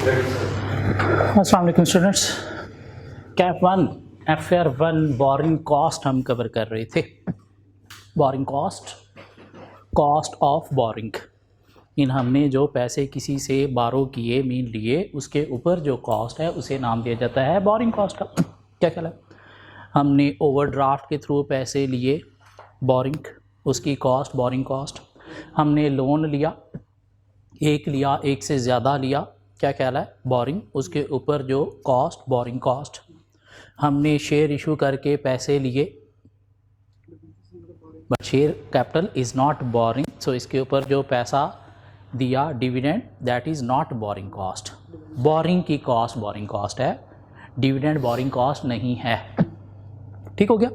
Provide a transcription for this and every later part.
अस्सलाम वालेकुम students. Cap 1 FR 1 borrowing cost हम कवर कर रहे थे। बोरिंग कॉस्ट ऑफ बोरिंग इन हमने जो पैसे किसी से बारो किए मीन लिए उसके ऊपर जो कॉस्ट है उसे नाम दिया जाता है बोरिंग कॉस्ट का। क्या ख्याल है? हमने ओवरड्राफ्ट के थ्रू पैसे लिए बोरिंग, उसकी कॉस्ट बोरिंग कॉस्ट। हमने लोन लिया, एक से ज़्यादा लिया, क्या ख्याल है? बोरिंग, उसके ऊपर जो कॉस्ट बोरिंग कॉस्ट। हमने शेयर इशू करके पैसे लिए but share capital is not borrowing, so इसके ऊपर जो पैसा दिया dividend that is not borrowing cost. Borrowing की कॉस्ट बोरिंग कॉस्ट है, डिविडेंड बोरिंग कॉस्ट नहीं है। ठीक हो गया?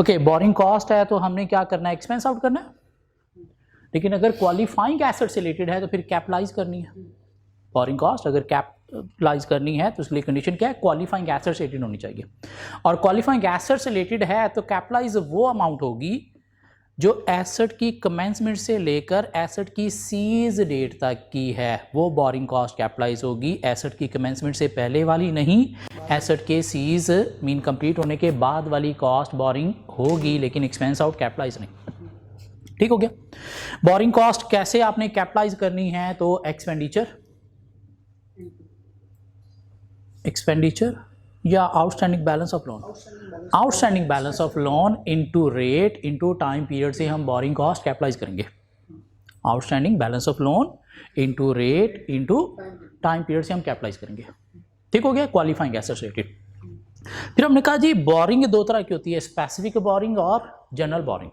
ओके, बोरिंग कॉस्ट है तो हमने क्या करना है? एक्सपेंस आउट करना है। लेकिन अगर क्वालिफाइंग एसेट से रिलेटेड है तो फिर कैपिटलाइज करनी है। बोरिंग कॉस्ट अगर कैपिटलाइज करनी है तो उसके लिए कंडीशन क्या है? क्वालिफाइंग एसेट से रिलेटेड होनी चाहिए। और क्वालिफाइंग एसेट से रिलेटेड है तो कैपिटलाइज वो अमाउंट होगी जो एसेट की कमेंसमेंट से लेकर एसेट की सीज डेट तक की है, वो बोरिंग कॉस्ट कैपिटलाइज होगी। एसेट की कमेंसमेंट से पहले वाली नहीं, एसेट के सीज मीन कंप्लीट होने के बाद वाली कॉस्ट बोरिंग होगी, लेकिन एक्सपेंस आउट कैपिटलाइज नहीं। ठीक हो गया? बोरिंग कॉस्ट कैसे आपने कैपिटलाइज करनी है? तो एक्सपेंडिचर या outstanding balance of loan, outstanding balance of loan into rate into time period से हम बोरिंग कॉस्ट कैपिटलाइज करेंगे। Outstanding balance of loan into rate into time period से हम कैपिटलाइज करेंगे। ठीक हो गया? Qualifying assets related. फिर हमने कहा जी बोरिंग दो तरह की होती है, स्पेसिफिक बोरिंग और general borrowing.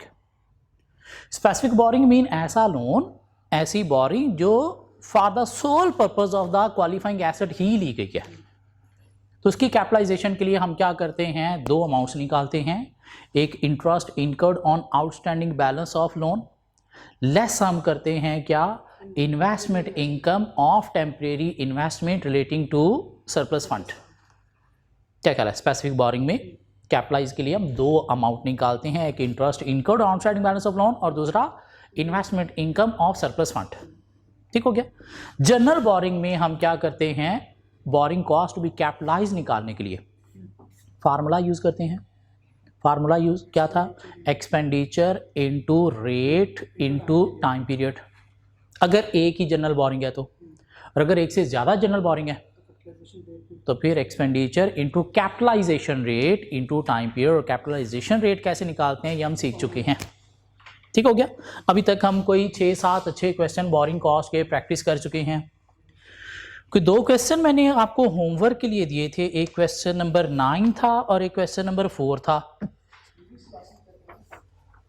Specific borrowing mean ऐसा लोन, ऐसी बोरिंग जो for the sole purpose of the qualifying asset ही ली गई है। तो उसकी कैपिटलाइजेशन के लिए हम क्या करते हैं? दो अमाउंट्स निकालते हैं। एक interest incurred on outstanding balance of loan, less हम करते हैं क्या? Investment income of temporary investment relating to surplus fund. क्या ख्याल है? स्पेसिफिक बोरिंग में कैपिटलाइज के लिए हम दो अमाउंट निकालते हैं, एक interest incurred on outstanding balance of loan और दूसरा investment income of surplus fund. ठीक हो गया? जनरल बोरिंग में हम क्या करते हैं? बोरिंग कॉस्ट भी कैपिटलाइज निकालने के लिए फार्मूला यूज करते हैं। फार्मूला यूज क्या था? Expenditure into rate into time period. अगर एक ही जनरल बोरिंग है तो, और अगर एक से ज़्यादा जनरल बोरिंग है तो फिर expenditure into capitalisation rate into time period. और कैपिटलाइजेशन रेट कैसे निकालते हैं ये हम सीख चुके हैं। ठीक हो गया? अभी तक हम कोई 6-7 अच्छे क्वेश्चन बोरिंग कॉस्ट के प्रैक्टिस कर चुके हैं। कोई दो क्वेश्चन मैंने आपको होमवर्क के लिए दिए थे, एक क्वेश्चन नंबर 9 था और एक क्वेश्चन नंबर 4 था।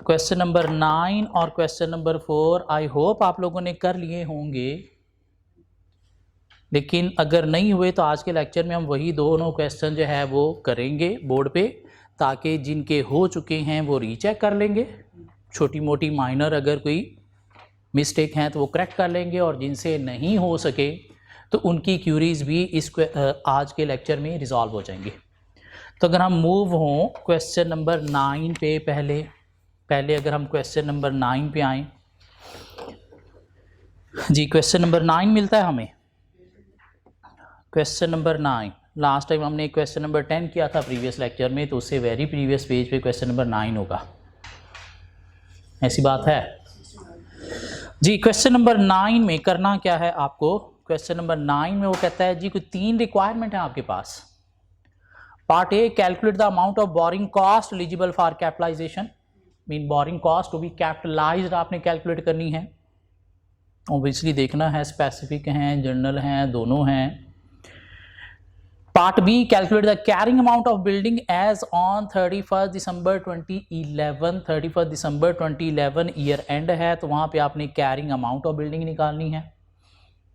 क्वेश्चन नंबर 9 और क्वेश्चन नंबर 4 आई होप आप लोगों ने कर लिए होंगे, लेकिन अगर नहीं हुए तो आज के लेक्चर में हम वही दोनों क्वेश्चन जो है वो करेंगे बोर्ड पे, ताकि जिनके हो चुके हैं वो रीचेक कर लेंगे। छोटी मोटी माइनर अगर कोई मिस्टेक हैं तो वो करेक्ट कर लेंगे, और जिनसे नहीं हो सके तो उनकी क्यूरीज भी इस आज के लेक्चर में रिजॉल्व हो जाएंगी। तो अगर हम मूव हों क्वेश्चन नंबर 9 पे, पहले अगर हम क्वेश्चन नंबर 9 पे आएँ जी, क्वेश्चन नंबर 9 मिलता है हमें। क्वेश्चन नंबर 9 लास्ट टाइम हमने क्वेश्चन नंबर 10 किया था प्रीवियस लेक्चर में, तो उससे वेरी प्रीवियस पेज पे क्वेश्चन नंबर 9 होगा। ऐसी बात है जी। क्वेश्चन नंबर 9 में करना क्या है आपको? क्वेश्चन नंबर 9 में वो कहता है जी कोई 3 रिक्वायरमेंट है आपके पास। Part A, calculate the amount of boring cost eligible for capitalisation. Mean borrowing cost to be capitalised आपने कैलकुलेट करनी है। ऑब्वियसली देखना है स्पेसिफिक हैं, जनरल हैं, दोनों हैं। Part B, calculate the carrying amount of building as on 31 December 2011। 31 December 2011 year end है, तो वहाँ पे आपने कैरिंग अमाउंट ऑफ बिल्डिंग निकालनी है।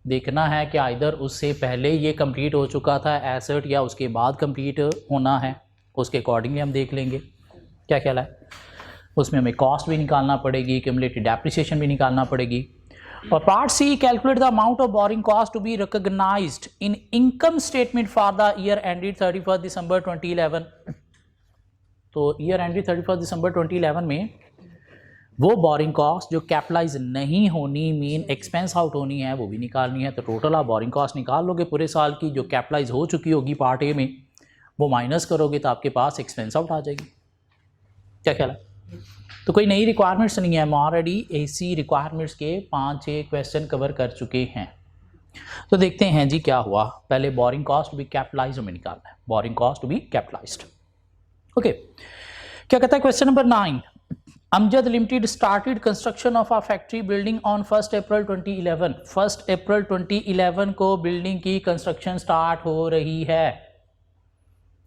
देखना है कि आइदर उससे पहले ये कंप्लीट हो चुका था एसेट या उसके बाद कंप्लीट होना है, उसके अकॉर्डिंगली हम देख लेंगे। क्या ख्याल है? उसमें हमें कॉस्ट भी निकालना पड़ेगी, क्यूमुलेटिव डेप्रिसिएशन भी निकालना पड़ेगी। और part C, calculate the amount of boring cost to be recognised in income statement for the year ended 31 December 2011। तो ईयर एंडेड 31 दिसंबर 2011 में वो बोरिंग कॉस्ट जो कैपिटलाइज नहीं होनी मीन एक्सपेंस आउट होनी है वो भी निकालनी है। तो टोटल आप बोरिंग कॉस्ट निकाल लोगे पूरे साल की, जो कैपिटलाइज हो चुकी होगी पार्ट ए में वो माइनस करोगे तो आपके पास एक्सपेंस आउट आ जाएगी। क्या ख्याल है? तो कोई नई रिक्वायरमेंट्स नहीं है, हम ऑलरेडी एसी रिक्वायरमेंट्स के 5-6 क्वेश्चन कवर कर चुके हैं। तो देखते हैं जी क्या हुआ। पहले बोरिंग कॉस्ट भी कैपिटलाइज में निकालना है, बोरिंग कॉस्ट भी कैपिटलाइज्ड। ओके, क्या कहता है question number 9, Amjad limited started construction of a factory building on 1 अप्रैल 2011। 1 अप्रैल 2011 को बिल्डिंग की कंस्ट्रक्शन स्टार्ट हो रही है।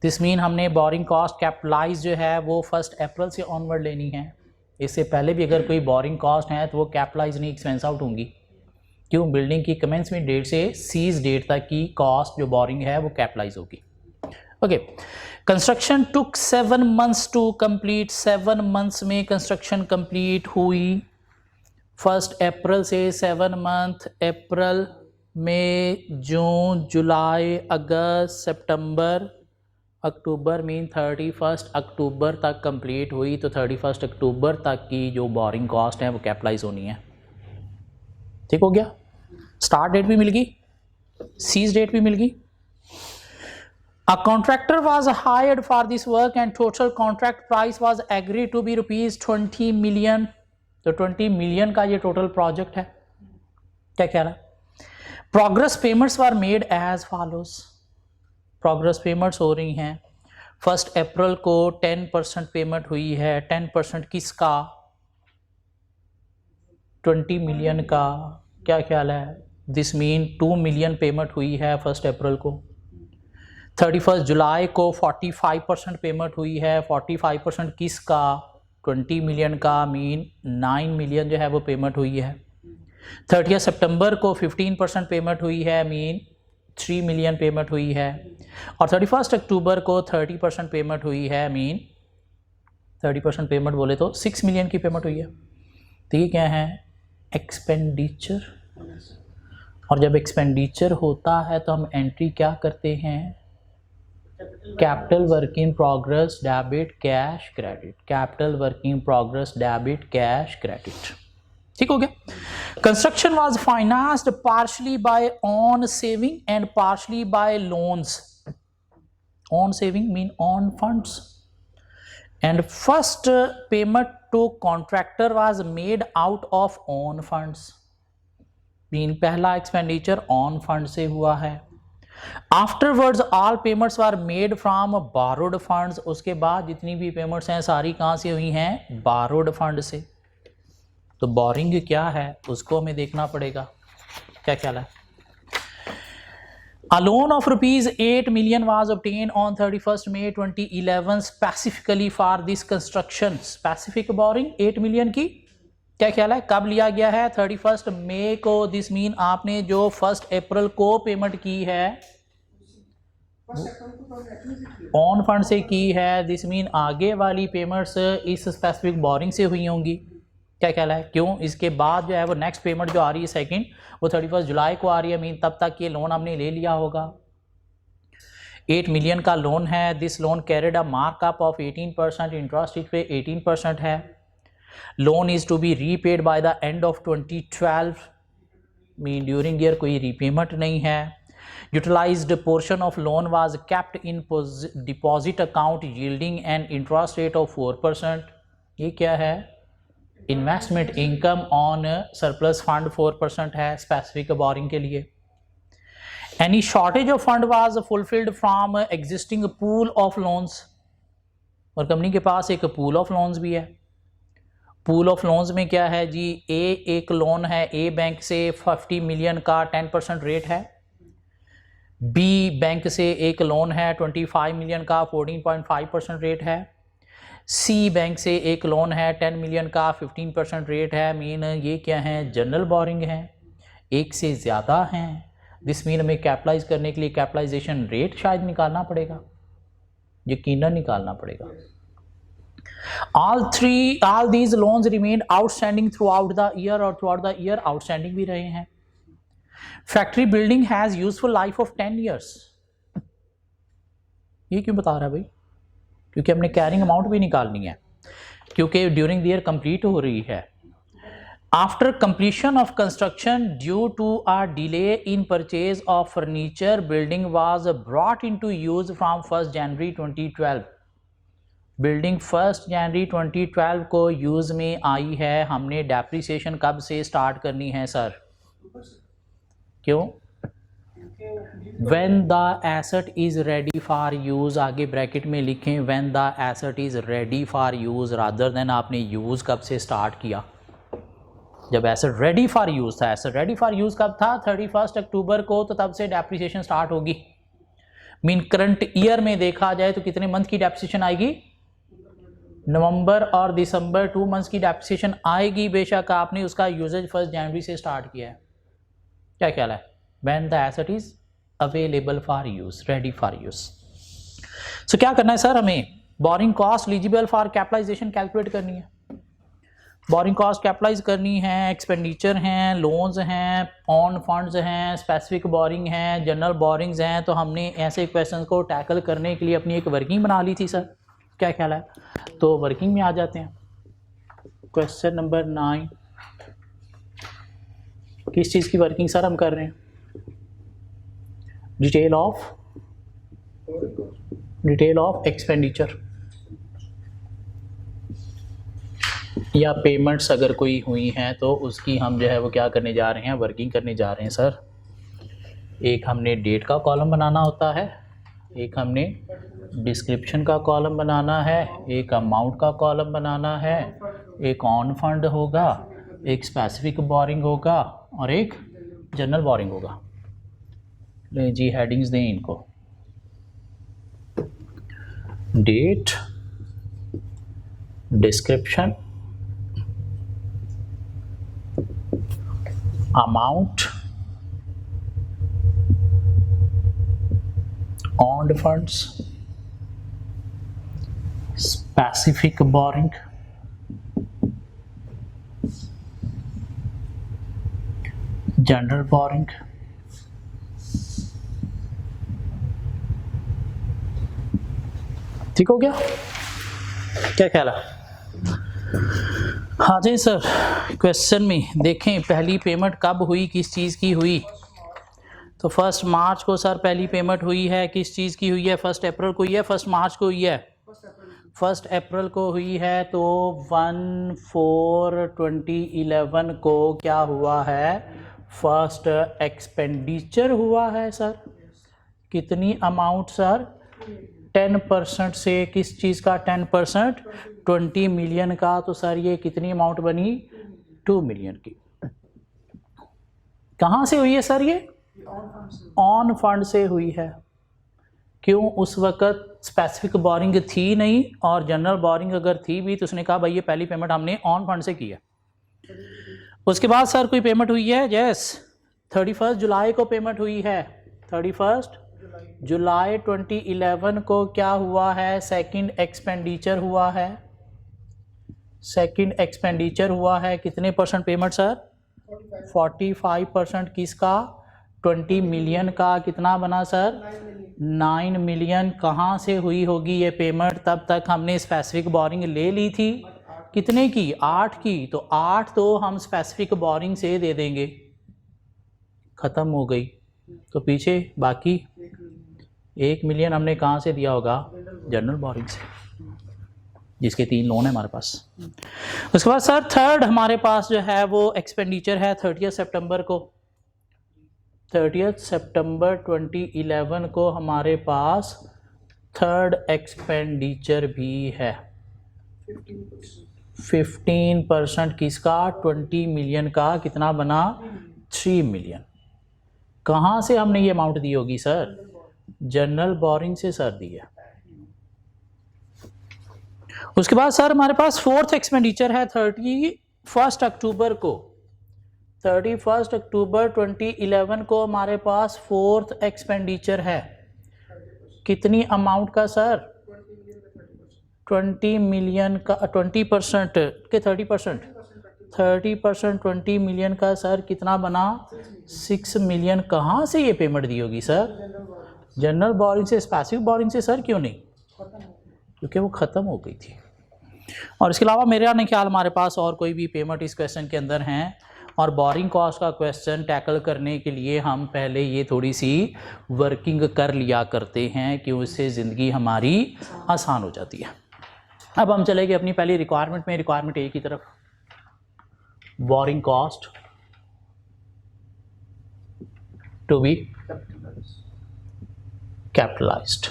दिस मीन हमने बोरिंग कॉस्ट कैपिटलाइज जो है वो 1 अप्रैल से ऑनवर्ड लेनी है। इससे पहले भी अगर कोई बोरिंग कॉस्ट है तो वो कैपिटलाइज नहीं एक्सपेंस आउट होंगी। क्यों? बिल्डिंग की कमेंसमेंट डेट से सीज डेट तक की कॉस्ट जो बोरिंग है वो कैपिटलाइज होगी। Okay, construction took 7 months to complete. 7 months में कंस्ट्रक्शन कंप्लीट हुई। 1 अप्रैल से 7 मंथ, अप्रैल, मई, जून, जुलाई, अगस्त, सितंबर, अक्टूबर मीन 31 अक्टूबर तक कंप्लीट हुई। तो 31 अक्टूबर तक की जो बोरिंग कॉस्ट है वो कैपिटलाइज होनी है। ठीक हो गया? स्टार्ट डेट भी मिल गई, सीज डेट भी मिल गई। A contractor was hired for this work and total contract price was agreed to be ₹20 million। तो 20 मिलियन का ये टोटल प्रोजेक्ट है। क्या कह रहा है? Progress payments were made as follows. Progress payments हो रही हैं। 1 अप्रैल को 10% पेमेंट हुई है। 10% किसका? 20 मिलियन का। क्या ख्याल है? दिस मीन 2 मिलियन पेमेंट हुई है 1 अप्रैल को। 31 जुलाई को 45% पेमेंट हुई है। 45% किसका? 20 मिलियन का, मीन 9 मिलियन जो है वो पेमेंट हुई है। 30 सितंबर को 15% पेमेंट हुई है, मीन 3 मिलियन पेमेंट हुई है। और 31 अक्टूबर को 30% पेमेंट हुई है, मीन 30% पेमेंट बोले तो 6 मिलियन की पेमेंट हुई है। तो ये क्या है? एक्सपेंडिचर। और जब एक्सपेंडिचर होता है तो हम एंट्री क्या करते हैं? Capital work in progress debit cash credit. Capital work in progress debit cash credit. ठीक हो गया? Construction was financed partially by own saving and partially by loans. Own saving mean own funds and first payment to contractor was made out of own funds. Mean पहला expenditure own fund से हुआ है। Afterwards all payments were made from borrowed funds. उसके बाद जितनी भी payments हैं सारी कहाँ से हुई हैं? बारोड फंड से। तो बोरिंग क्या है उसको हमें देखना पड़ेगा। क्या ख्याल है? A loan of ₹8 million was obtained on 31st May 2011 specifically for this construction। Specific borrowing 8 million की। क्या ख्याल है? कब लिया गया है? 31 मई को। दिस मीन आपने जो 1 अप्रैल को पेमेंट की है ऑन फंड से की है। दिस मीन आगे वाली पेमेंट्स इस स्पेसिफिक बोरिंग से हुई होंगी। क्या ख्याल है? क्यों? इसके बाद जो है वो नेक्स्ट पेमेंट जो आ रही है सेकंड वो 31 जुलाई को आ रही है। मीन तब तक ये लोन हमने ले लिया होगा। 8 मिलियन का लोन है। This loan carried a markup of 18%। Interest rate पे 18% है। Loan is to be repaid by the end of 2012। Mean during year कोई रीपेमेंट नहीं है। Utilised portion of loan was kept in deposit account yielding an interest rate of 4%। ये क्या है? Investment income on surplus fund 4% है specific borrowing के लिए। Any shortage of fund was fulfilled from existing pool of loans. और company के पास एक pool of loans भी है। पूल ऑफ लोन्स में क्या है जी? एक लोन है ए बैंक से 50 मिलियन का 10% रेट है। बी बैंक से एक लोन है 25 मिलियन का 14.5% रेट है। सी बैंक से एक लोन है 10 मिलियन का 15% रेट है। मीन ये क्या है? जनरल बोरिंग है, एक से ज़्यादा हैं। दिस मीन हमें कैपिटलाइज करने के लिए कैपिटलाइजेशन रेट शायद निकालना पड़ेगा, यकीनन निकालना पड़ेगा। all these loans remained outstanding throughout the year, और throughout the year outstanding भी रहे हैं। Factory building has useful life of 10 years। ये क्यों बता रहा है भाई? क्योंकि हमने कैरिंग अमाउंट भी निकालनी है। क्योंकि ड्यूरिंग द ईयर कंप्लीट हो रही है। After completion of construction due to a delay in purchase of furniture building was brought into use from 1 January 2012। Building 1 जनवरी 2012 को यूज़ में आई है। हमने डेप्रिसिएशन कब से स्टार्ट करनी है सर? क्यों? When the asset is ready for use, आगे ब्रैकेट में लिखें when the asset is ready for use rather than आपने यूज़ कब से स्टार्ट किया? जब एसेट रेडी फॉर यूज़ था। एसेट रेडी फॉर यूज़ कब था? 31 अक्टूबर को, तो तब से डेप्रिसिएशन स्टार्ट होगी। मीन करंट ईयर में देखा जाए तो कितने मंथ की डेप्रिसिएशन आएगी? नवंबर और दिसंबर 2 मंथ्स की डेप्रिसिएशन आएगी। बेशक आपने उसका यूजेज 1 जनवरी से स्टार्ट किया है। क्या ख्याल है? When the asset is available for use, ready for use. So क्या करना है सर? हमें borrowing cost eligible for capitalization calculate करनी है। बोरिंग कॉस्ट कैपिटलाइज करनी है, एक्सपेंडिचर हैं, लोन्स हैं, ऑन फंड्स हैं, स्पेसिफिक बोरिंग हैं, जनरल बोरिंग्स हैं। तो हमने ऐसे क्वेश्चन को टैकल करने के लिए अपनी एक वर्किंग बना ली थी सर। क्या ख्याल है? तो वर्किंग में आ जाते हैं। क्वेश्चन नंबर 9, किस चीज़ की वर्किंग सर हम कर रहे हैं? डिटेल ऑफ एक्सपेंडिचर या पेमेंट्स अगर कोई हुई हैं तो उसकी हम जो है वो क्या करने जा रहे हैं? वर्किंग करने जा रहे हैं सर। एक हमने डेट का कॉलम बनाना होता है, एक हमने डिस्क्रिप्शन का कॉलम बनाना है, एक अमाउंट का कॉलम बनाना है, एक ऑन फंड होगा, एक स्पेसिफिक बोरिंग होगा और एक जनरल बोरिंग होगा। ले जी हेडिंग्स दें इनको। Date, description, amount, on funds, specific borrowing, general borrowing, ठीक हो गया? क्या ख्याल है? हाँ जी सर, क्वेश्चन में देखें पहली पेमेंट कब हुई, किस चीज़ की हुई? तो 1 मार्च को सर पहली पेमेंट हुई है। किस चीज़ की हुई है? 1 अप्रैल को हुई है, 1 मार्च को हुई है, 1 अप्रैल को हुई है। तो 1/4/2011 को क्या हुआ है? फर्स्ट एक्सपेंडिचर हुआ है सर। कितनी अमाउंट सर? 10% से। किस चीज़ का 10%? 20 मिलियन का। तो सर ये कितनी अमाउंट बनी? 2 मिलियन की। कहाँ से हुई है सर? ये ऑन फंड से हुई है। क्यों? उस वक़्त स्पेसिफिक बोरिंग थी नहीं, और जनरल बोरिंग अगर थी भी तो उसने कहा भाई ये पहली पेमेंट हमने ऑन फंड से की है। उसके बाद सर कोई पेमेंट हुई है? यस, 31 जुलाई को पेमेंट हुई है। 31 जुलाई 2011 को क्या हुआ है? सेकंड एक्सपेंडिचर हुआ है। सेकंड एक्सपेंडिचर हुआ है। कितने % पेमेंट सर? 45%। किसका? 20 मिलियन का। कितना बना सर? 9 मिलियन। कहाँ से हुई होगी ये पेमेंट? तब तक हमने स्पेसिफिक बोरिंग ले ली थी। कितने की? 8 की। तो 8 तो हम स्पेसिफिक बोरिंग से दे देंगे, ख़त्म हो गई। तो पीछे बाकी 1 मिलियन हमने कहाँ से दिया होगा? जनरल बोरिंग से, जिसके 3 लोन है हमारे पास। उसके बाद सर थर्ड हमारे पास जो है वो एक्सपेंडिचर है 30 सितंबर को। 30 सितंबर 2011 को हमारे पास थर्ड एक्सपेंडिचर भी है। 15% किसका? 20 मिलियन का। कितना बना? 3 मिलियन। कहाँ से हमने ये अमाउंट दी होगी सर? जनरल बोरिंग से सर दी है। उसके बाद सर हमारे पास फोर्थ एक्सपेंडिचर है 31 अक्टूबर को। 31 अक्टूबर 2011 को हमारे पास फोर्थ एक्सपेंडिचर है। कितनी अमाउंट का सर? 20 मिलियन का। 20% के 30%? 30% 20 मिलियन का सर कितना बना? 6 मिलियन। कहाँ से ये पेमेंट दी होगी सर? जनरल बोरिंग से। स्पेसिफिक बोरिंग से सर क्यों नहीं? क्योंकि वो ख़त्म हो गई थी। और इसके अलावा मेरे नहीं ख्याल हमारे पास और कोई भी पेमेंट इस क्वेश्चन के अंदर हैं। और बोरिंग कॉस्ट का क्वेश्चन टैकल करने के लिए हम पहले ये थोड़ी सी वर्किंग कर लिया करते हैं कि उससे ज़िंदगी हमारी आसान हो जाती है। अब हम चलेंगे अपनी पहली रिक्वायरमेंट में, रिक्वायरमेंट ए की तरफ। Borrowing cost to be capitalized.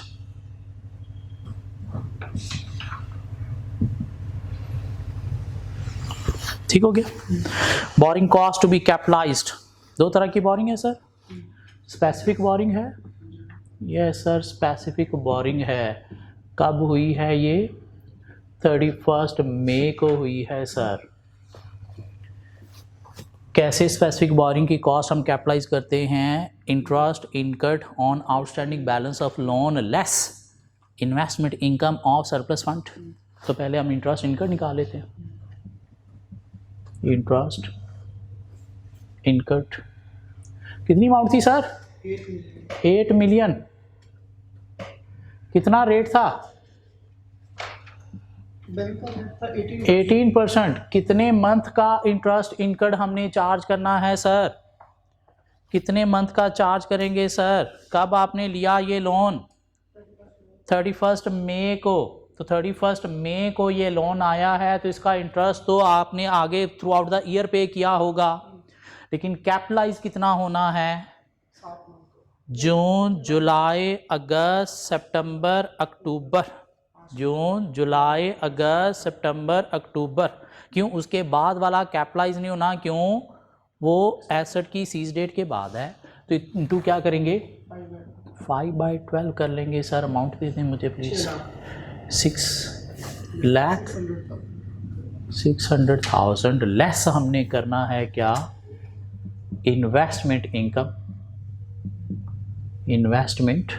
ठीक हो गया। Borrowing cost to be capitalized, दो तरह की बोरिंग है सर। स्पेसिफिक बोरिंग है, यस सर स्पेसिफिक बोरिंग है। कब हुई है ये? 31 मई को हुई है सर। कैसे स्पेसिफिक बोरिंग की कॉस्ट हम कैपिटलाइज करते हैं? Interest incurred on outstanding balance of loan less investment income of surplus fund. तो पहले हम इंटरेस्ट इनकर्ड निकाल लेते हैं। इंटरेस्ट इनकर्ड कितनी अमाउंट थी सर? 8 मिलियन। कितना रेट था? 18%। कितने मंथ का इंटरेस्ट इनकर्ड हमने चार्ज करना है सर? कितने मंथ का चार्ज करेंगे सर? कब आपने लिया ये लोन? 31 मई को। तो 31 मई को ये लोन आया है, तो इसका इंटरेस्ट तो आपने आगे थ्रू आउट द ईयर पे किया होगा, लेकिन कैपिटलाइज कितना होना है? जून जुलाई अगस्त सितंबर अक्टूबर। जून जुलाई अगस्त सितंबर अक्टूबर। क्यों उसके बाद वाला कैपिटलाइज नहीं होना? क्यों? वो एसेट की सीज डेट के बाद है। तो इंटू क्या करेंगे? 5/12 कर लेंगे सर। अमाउंट दे दें मुझे प्लीज़। 600,000 लेस हमने करना है क्या? Investment income. Investment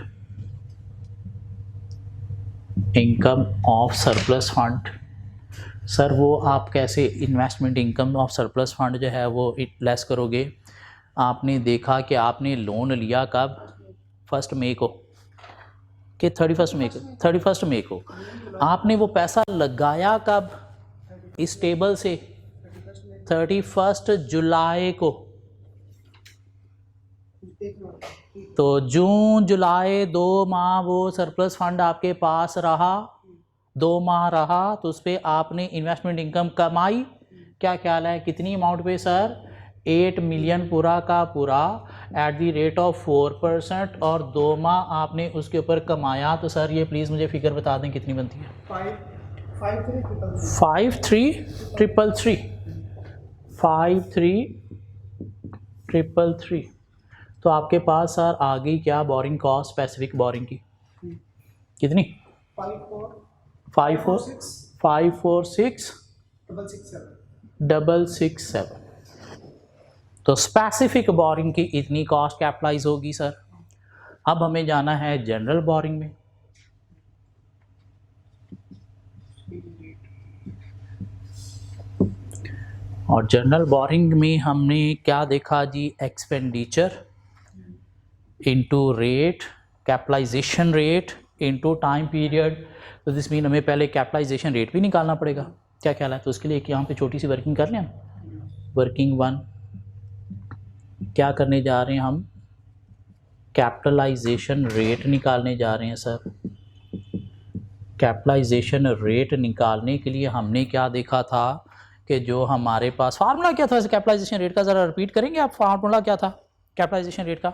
income of surplus fund. Sir वो आप कैसे investment income of surplus fund जो है वो लेस करोगे? आपने देखा कि आपने लोन लिया कब? 1 मई को कि 31 मई को? 31 मई को। आपने वो पैसा लगाया कब इस टेबल से? 31 जुलाई को। तो जून जुलाई 2 माह वो सरप्लस फंड आपके पास रहा, 2 माह रहा, तो उस पर आपने इन्वेस्टमेंट इनकम कमाई। क्या ख्याल है कितनी अमाउंट पे सर? 8 मिलियन पूरा का पूरा एट द रेट ऑफ 4%, और 2 माह आपने उसके ऊपर कमाया। तो सर ये प्लीज़ मुझे फिगर बता दें कितनी बनती है? 53,333। तो आपके पास सर आ गई क्या बोरिंग कॉस्ट स्पेसिफिक बोरिंग की? कितनी? 546,667। तो स्पेसिफिक बोरिंग की इतनी कॉस्ट कैपिटलाइज होगी सर। अब हमें जाना है जनरल बोरिंग में। और जनरल बोरिंग में हमने क्या देखा जी? Expenditure into rate, capitalisation rate into time period. तो दिस मीन हमें पहले कैपिटलाइजेशन रेट भी निकालना पड़ेगा। क्या ख्याल है? तो उसके लिए एक यहाँ पे छोटी सी वर्किंग कर लें हम। वर्किंग 1 क्या करने जा रहे हैं हम? कैपिटलाइजेशन रेट निकालने जा रहे हैं सर। कैपिटलाइजेशन रेट निकालने के लिए हमने क्या देखा था कि जो हमारे पास फार्मूला क्या था कैपिटलाइजेशन रेट का? ज़रा रिपीट करेंगे आप? फार्मूला क्या था कैपिटलाइजेशन रेट का?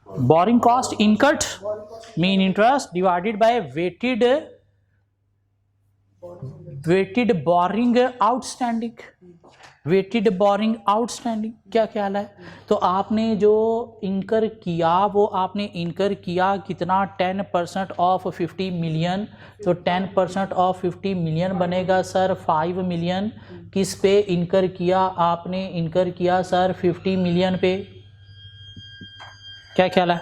Borrowing cost incurred mean interest divided by weighted borrowing outstanding. Weighted borrowing outstanding. क्या ख्याल है? तो आपने जो इनकर किया वो आपने इनकर किया कितना? 10% ऑफ 50 मिलियन। तो 10% ऑफ 50 मिलियन बनेगा सर 5 मिलियन। किस पे इनकर किया? आपने इनकर किया सर 50 मिलियन पे। क्या ख्याल है?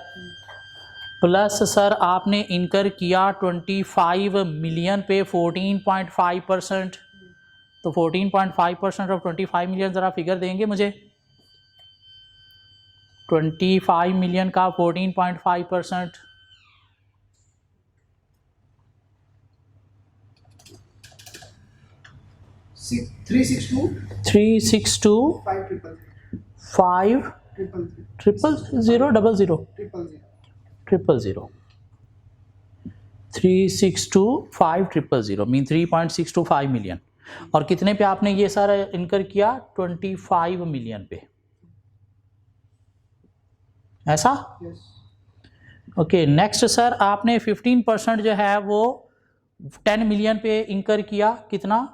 प्लस सर आपने इनकर किया 25 मिलियन पे 14.5%। तो 14.5% ऑफ 25 मिलियन ज़रा फिगर देंगे मुझे? 25 मिलियन का 14.5%। 362 5 000 362 मीन 3.625 मिलियन। और कितने पे आपने ये सारा इनकर किया? 25 मिलियन पे, ऐसा? ओके नेक्स्ट सर, आपने 15% जो है वो 10 मिलियन पे इनकर किया, कितना?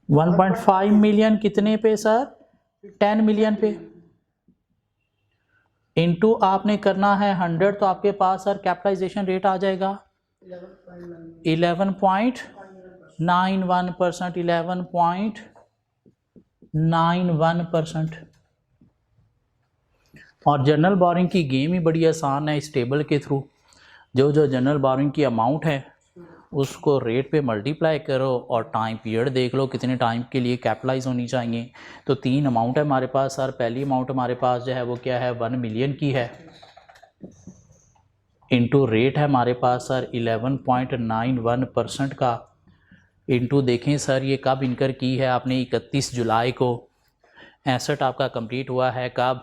1.5 मिलियन कितने पे सर? 10 मिलियन पे, इनटू आपने करना है 100, तो आपके पास सर कैपिटलाइजेशन रेट आ जाएगा 11.91%। 11.91%। और जनरल बोरिंग की गेम ही बड़ी आसान है। इस टेबल के थ्रू जो जनरल बोरिंग की अमाउंट है उसको रेट पे मल्टीप्लाई करो और टाइम पीरियड देख लो कितने टाइम के लिए कैपिटलाइज होनी चाहिए। तो 3 अमाउंट है हमारे पास सर। पहली अमाउंट हमारे पास जो है वो क्या है? 1 मिलियन की है, इनटू रेट है हमारे पास सर 11.91% का, इनटू देखें सर ये कब इनकर की है आपने? 31 जुलाई को। एसेट आपका कंप्लीट हुआ है कब?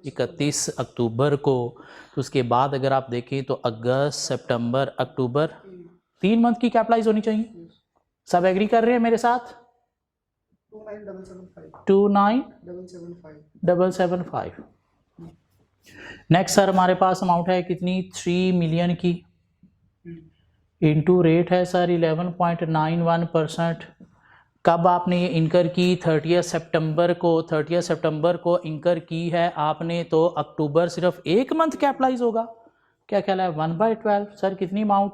31 अक्टूबर को। तो उसके बाद अगर आप देखें तो अगस्त, सितंबर, अक्टूबर, 3 मंथ की कैपिटलाइज होनी चाहिए। सब एग्री कर रहे हैं मेरे साथ? 29775। नेक्स्ट सर हमारे पास अमाउंट है कितनी? 3 मिलियन की, इनटू रेट है सर 11.91%। कब आपने ये इनकर की? 30 सितंबर को। 30 सितंबर को इनकर की है आपने, तो अक्टूबर सिर्फ 1 मंथ कैपिटलाइज होगा। क्या ख्याल है? 1/12 सर कितनी अमाउंट?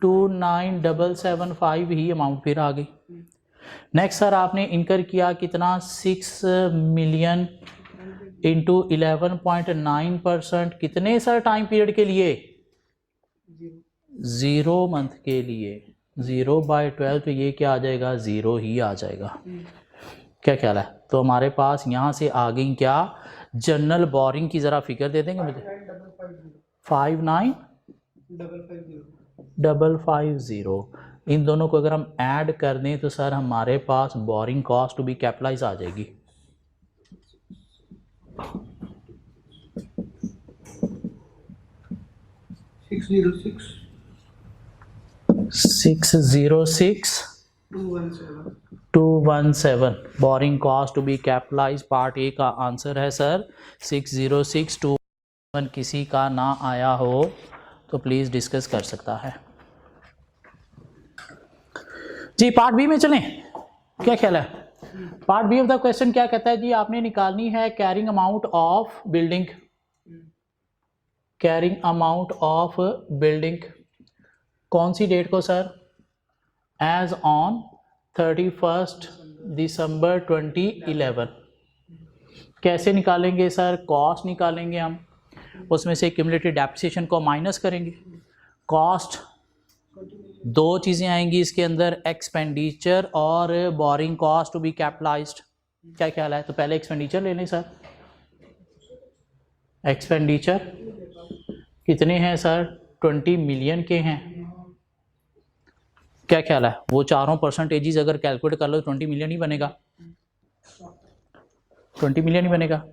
29775 ही अमाउंट फिर आ गई। नेक्स्ट सर आपने इनकर किया कितना? 6 मिलियन इंटू 11.9%, कितने सर टाइम पीरियड के लिए? 0 मंथ के लिए। 0/12 तो ये क्या आ जाएगा? 0 ही आ जाएगा। क्या ख्याल है? तो हमारे पास यहाँ से आ गई क्या? जनरल बोरिंग की ज़रा फिगर दे देंगे मुझे? 59550। इन दोनों को अगर हम ऐड कर दें तो सर हमारे पास boring cost to be capitalise आ जाएगी 606,217। Boring cost to be capitalise part A का आंसर है सर 606,217। किसी का ना आया हो तो प्लीज़ डिस्कस कर सकता है जी। पार्ट बी में चलें, क्या ख्याल है? Part B of the question क्या कहता है जी? आपने निकालनी है carrying amount of building. Carrying amount of building कौन सी डेट को सर? As on 31 December 2011। कैसे निकालेंगे सर? कॉस्ट निकालेंगे हम, उसमें से क्यूमुलेटिव डेप्रिसिएशन को माइनस करेंगे। कॉस्ट 2 चीज़ें आएंगी इसके अंदर, एक्सपेंडिचर और borrowing cost to be capitalized. क्या ख्याल है? तो पहले एक्सपेंडिचर ले लें सर। एक्सपेंडिचर कितने हैं सर? 20 मिलियन के हैं। क्या ख्याल है? वो चारों परसेंटेजेस अगर कैलकुलेट कर लो 20 मिलियन ही बनेगा। 20 मिलियन ही बनेगा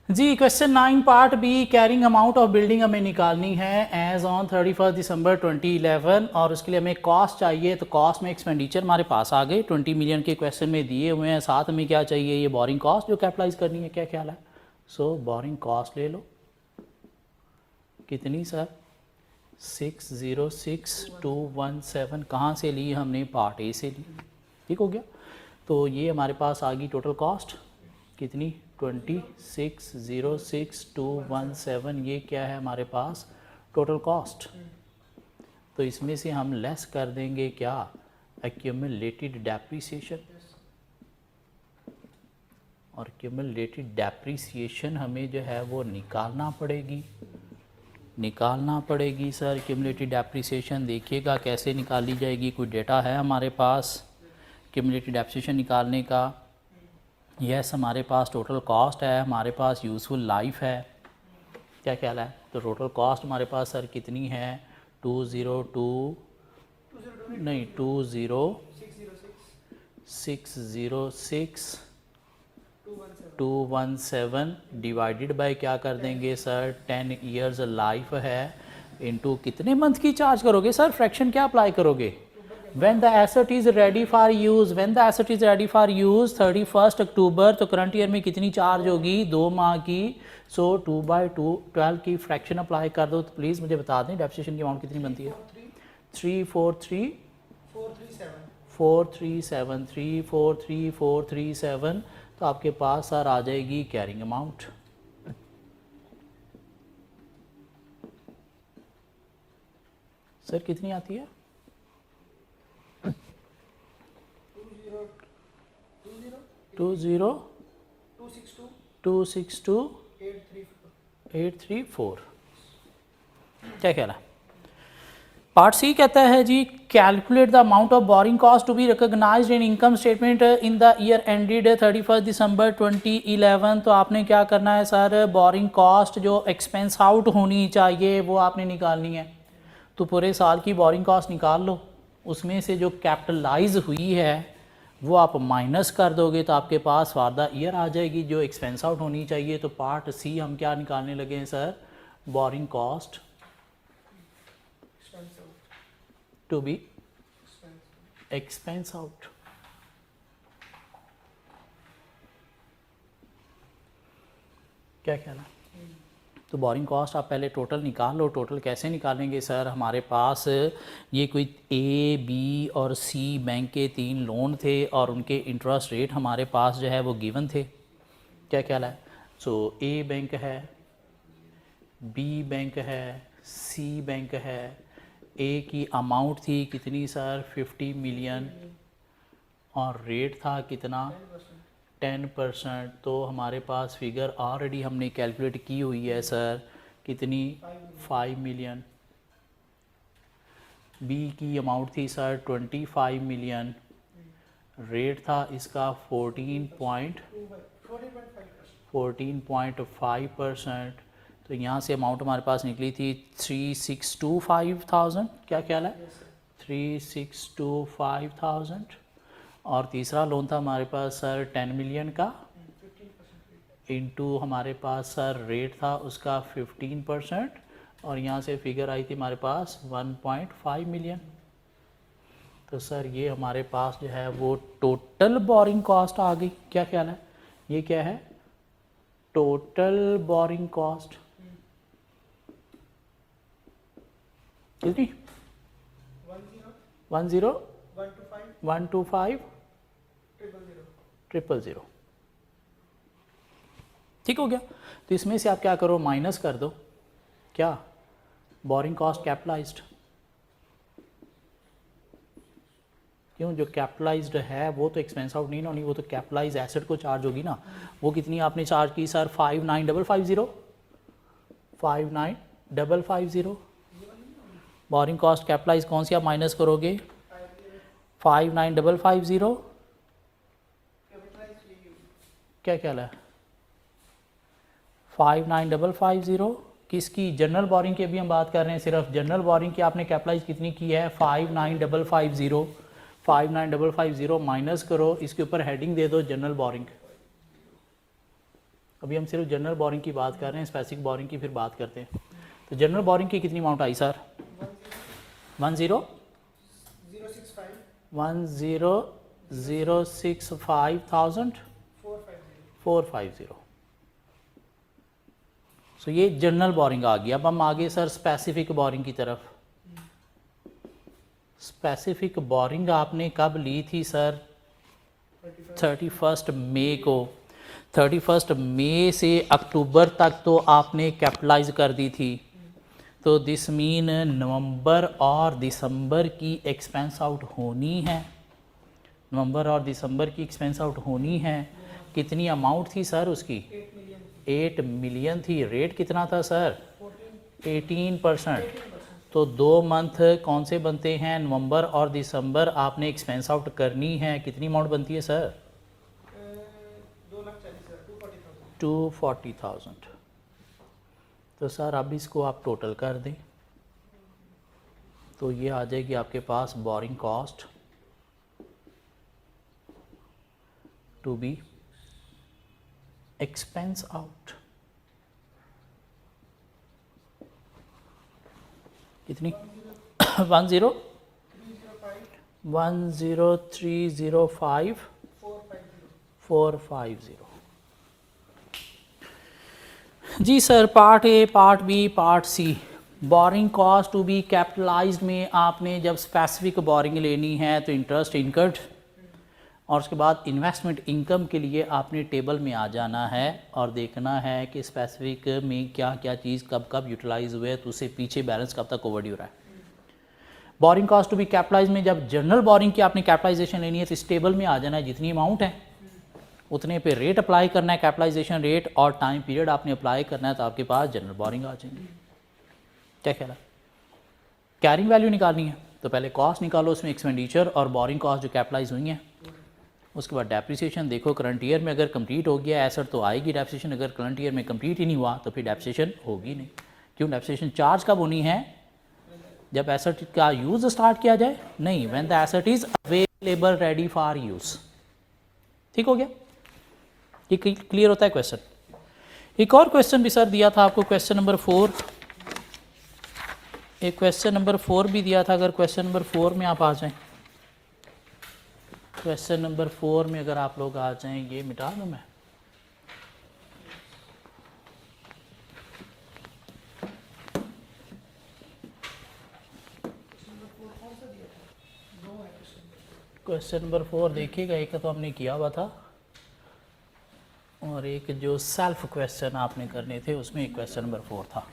जी। Question 9 part B, carrying amount of building हमें निकालनी है एज ऑन 31 दिसंबर 2011 और उसके लिए हमें कॉस्ट चाहिए। तो कॉस्ट में एक्सपेंडिचर हमारे पास आ गए 20 मिलियन के क्वेश्चन में दिए हुए हैं। साथ में क्या चाहिए? ये बोरिंग कॉस्ट जो कैपिटलाइज करनी है। क्या ख्याल है? सो बोरिंग कॉस्ट ले लो, कितनी सर? 606,217। कहाँ से ली हमने? पार्ट ए से ली। ठीक हो गया। तो ये हमारे पास आ गई टोटल कॉस्ट कितनी? 26,06,217। ये क्या है हमारे पास? Total cost. तो इसमें से हम लेस कर देंगे क्या? Accumulated depreciation. और एक्यूमुलेटेड डेप्रिसिएशन हमें जो है वो निकालना पड़ेगी सर। क्यूमुलेटेड डेप्रिसिएशन देखिएगा कैसे निकाली जाएगी। कोई डेटा है हमारे पास क्यूमुलेटेड डेप्रिसिएशन निकालने का? यस, हमारे पास टोटल कॉस्ट है, हमारे पास यूज़फुल लाइफ है। क्या ख्याल है? तो टोटल कॉस्ट हमारे पास सर कितनी है 202 नहीं 20606 217 डिवाइडेड बाय क्या कर देंगे सर 10 इयर्स लाइफ है इनटू कितने मंथ की चार्ज करोगे सर फ्रैक्शन क्या अप्लाई करोगे when the asset is ready for use 31 अक्टूबर तो करंट ईयर में कितनी चार्ज होगी 2 माह की सो 2/2 12 की फ्रैक्शन अप्लाई कर दो तो प्लीज़ मुझे बता दें डेप्रिसिएशन की अमाउंट कितनी बनती है 437 तो आपके पास सर आ जाएगी कैरिंग अमाउंट सर कितनी आती है 20262 क्या ख्याल है पार्ट सी कहता है जी calculate the amount of boring cost to be recognised in income statement in the year ended 31 December 2011 तो आपने क्या करना है सर बोरिंग कॉस्ट जो एक्सपेंस आउट होनी चाहिए वो आपने निकालनी है तो पूरे साल की बोरिंग कॉस्ट निकाल लो उसमें से जो कैपिटलाइज हुई है वो आप माइनस कर दोगे तो आपके पास फॉर द ईयर आ जाएगी जो एक्सपेंस आउट होनी चाहिए तो पार्ट सी हम क्या निकालने लगे हैं sir boring cost to be expense out क्या कहना तो बोरिंग कॉस्ट आप पहले टोटल निकाल लो टोटल कैसे निकालेंगे सर हमारे पास ये कोई ए बी और सी बैंक के 3 लोन थे और उनके इंटरेस्ट रेट हमारे पास जो है वो गिवन थे क्या ख्याल है सो ए बैंक है बी बैंक है सी बैंक है ए की अमाउंट थी कितनी सर 50 मिलियन और रेट था कितना 10% तो हमारे पास फिगर ऑलरेडी हमने कैलकुलेट की हुई है सर कितनी 5 मिलियन बी की अमाउंट थी सर 25 मिलियन रेट था इसका 14.5% तो यहाँ से अमाउंट हमारे पास निकली थी 3,625,000 क्या ख्याल है 3,625,000 और तीसरा लोन था हमारे पास सर 10 मिलियन का इनटू हमारे पास सर रेट था उसका 15% और यहाँ से फिगर आई थी हमारे पास 1.5 मिलियन तो सर ये हमारे पास जो है वो टोटल बोरिंग कॉस्ट आ गई क्या ख्याल है ये क्या है टोटल बोरिंग कॉस्ट कितनी 125,000 ठीक हो गया तो इसमें से आप क्या करो माइनस कर दो क्या बोरिंग कॉस्ट कैपिटलाइज्ड क्यों जो कैपिटलाइज्ड है वो तो एक्सपेंस आउट नहीं ना होनी वो तो कैपिटलाइज एसेट को चार्ज होगी ना वो कितनी आपने चार्ज की सर 59,550 बोरिंग कॉस्ट कैपिटलाइज कौन सी आप माइनस करोगे 59,550 क्या ख्याल है 59,550 किसकी जनरल बोरिंग की अभी हम बात कर रहे हैं सिर्फ जनरल बोरिंग की आपने कैपिटलाइज कितनी की है 59,550 माइनस करो इसके ऊपर हेडिंग दे दो जनरल बोरिंग अभी हम सिर्फ जनरल बोरिंग की बात कर रहे हैं स्पेसिफिक बोरिंग की फिर बात करते हैं तो जनरल बोरिंग की कितनी अमाउंट आई सर 10,065,450 सो ये जनरल बोरिंग आ गई अब हम आगे सर स्पेसिफिक बोरिंग की तरफ स्पेसिफिक बोरिंग आपने कब ली थी सर 31 मई को 31 मई से अक्टूबर तक तो आपने कैपिटलाइज कर दी थी तो दिस मीन नवंबर और दिसंबर की एक्सपेंस आउट होनी है नवंबर और दिसंबर की एक्सपेंस आउट होनी है कितनी अमाउंट थी सर उसकी 8 मिलियन थी रेट कितना था सर 18% तो 2 मंथ कौन से बनते हैं नवंबर और दिसंबर आपने एक्सपेंस आउट करनी है कितनी अमाउंट बनती है सर 240,000 तो सर अब इसको आप टोटल कर दें तो ये आ जाएगी आपके पास boring cost to be expense out कितनी 10305,450 जी sir. Part A, part B, part C. Boring cost to be capitalised में आपने जब स्पेसिफिक बोरिंग लेनी है तो इंटरेस्ट इनकर्ड और उसके बाद इन्वेस्टमेंट इनकम के लिए आपने टेबल में आ जाना है और देखना है कि स्पेसिफिक में क्या क्या चीज़ कब कब यूटिलाइज हुए तो उससे पीछे बैलेंस कब तक ओवरड्यू रहा है। Borrowing cost to be capitalize में जब जनरल बोरिंग की आपने कैपिटलाइजेशन लेनी है तो इस टेबल में आ जाना है, जितनी अमाउंट है उतने पे रेट अप्लाई करना है, कैपिटलाइजेशन रेट और टाइम पीरियड आपने अप्लाई करना है, तो आपके पास जनरल बोरिंग आ जाएंगी। क्या ख्याल है? कैरिंग वैल्यू निकालनी है तो पहले कॉस्ट निकालो, उसमें एक्सपेंडिचर और बोरिंग कॉस्ट जो कैपिटलाइज हुई हैं, उसके बाद डेप्रिसिएशन देखो करंट ईयर में अगर कंप्लीट हो गया एसेट तो आएगी डेप्रिसिएशन, अगर करंट ईयर में कंप्लीट ही नहीं हुआ तो फिर डेप्रिसिएशन होगी नहीं। क्यों? डेप्रिसिएशन चार्ज कब होनी है? जब एसेट का यूज़ स्टार्ट किया जाए, नहीं, when the asset is available ready for use. ठीक हो गया? ये क्लियर होता है क्वेश्चन। एक और क्वेश्चन भी सर दिया था आपको, क्वेश्चन नंबर 4। एक क्वेश्चन नंबर 4 भी दिया था, अगर क्वेश्चन नंबर 4 में आप आ जाएं, क्वेश्चन नंबर 4 में अगर आप लोग आ जाएं, ये मिटा दूं मैं, क्वेश्चन नंबर 4 देखिएगा, एक तो हमने किया हुआ था और एक जो सेल्फ क्वेश्चन आपने करने थे उसमें एक क्वेश्चन नंबर 4 था।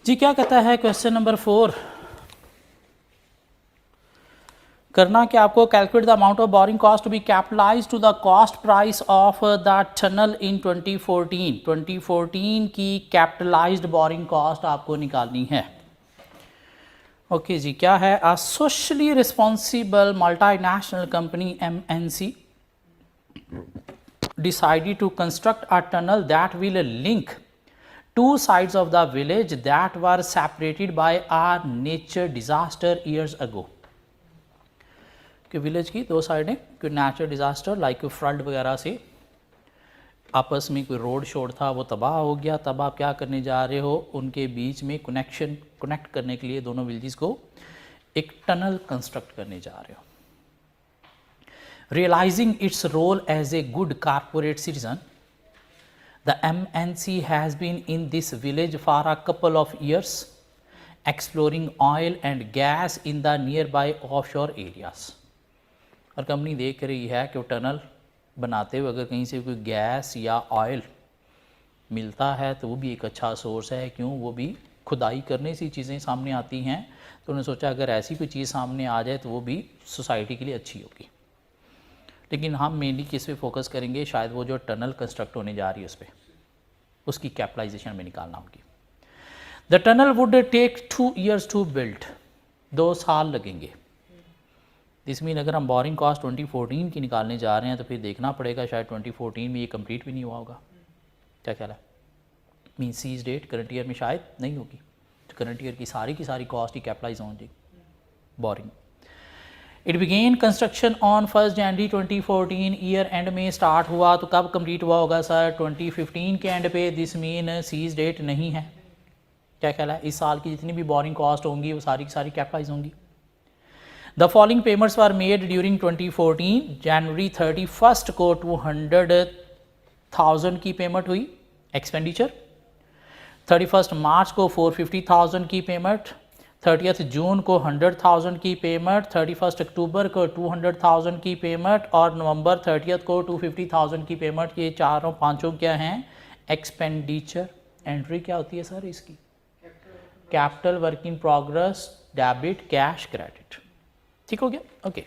जी क्या कहता है क्वेश्चन नंबर 4? करना कि आपको calculate the amount of boring cost to be capitalized to the cost price of the tunnel in 2014। 2014 की कैपिटलाइज्ड बोरिंग कॉस्ट आपको निकालनी है। ओके जी, क्या है? अ socially responsible multinational company MNC decided to construct a tunnel that will link two sides of the village that were separated by a nature disaster years ago। कि village की दो साइडें कोई नेचुरल डिज़ास्टर लाइक फ्लड वगैरह से आपस में कोई रोड शोड था वो तबाह हो गया, तब आप क्या करने जा रहे हो? उनके बीच में कनेक्ट करने के लिए दोनों विलेजेस को एक टनल कंस्ट्रक्ट करने जा रहे हो। Realizing its role as a good corporate citizen, the MNC has been in this village for a couple of years exploring oil and gas in the nearby offshore areas. और company देख रही है कि वो tunnel बनाते हुए अगर कहीं से कोई गैस या ऑयल मिलता है तो वो भी एक अच्छा सोर्स है। क्यों? वो भी खुदाई करने से चीज़ें सामने आती हैं, तो उन्होंने सोचा अगर ऐसी कोई चीज़ सामने आ जाए तो वो भी सोसाइटी के लिए अच्छी होगी। लेकिन हम मेनली किस पे फोकस करेंगे? शायद वो जो टनल कंस्ट्रक्ट होने जा रही है उस पर, उसकी कैपिटलाइजेशन में निकालना होगी। The tunnel would take 2 years to build, 2 साल लगेंगे। दिस मीन अगर हम बोरिंग कॉस्ट 2014 की निकालने जा रहे हैं तो फिर देखना पड़ेगा शायद 2014 में ये कंप्लीट भी नहीं हुआ होगा। क्या ख्याल है? Mean cease date current year में शायद नहीं होगी, तो करंट ईयर की सारी कॉस्ट ही कैपिटलाइज हो जाएगी boring. It began construction on 1 January 2014, year and में स्टार्ट हुआ, तो कब कंप्लीट हुआ होगा सर? 2015 के एंड पे। दिस मीन सीज डेट नहीं है। क्या ख्याल है? इस साल की जितनी भी बोरिंग कॉस्ट होंगी वो सारी की सारी कैपिटलाइज होंगी। The following payments were made during 2014। जनवरी 31 को 200,000 की पेमेंट हुई एक्सपेंडिचर, 31 मार्च को 450,000 की पेमेंट, 30 जून को 100,000 की पेमेंट, 31 अक्टूबर को 200,000 की पेमेंट और नवंबर 30 को 250,000 की पेमेंट। ये चारों पांचों क्या हैं? एक्सपेंडिचर। एंट्री क्या होती है सर इसकी? Capital work in progress, debit, cash, credit. ठीक हो गया? Okay.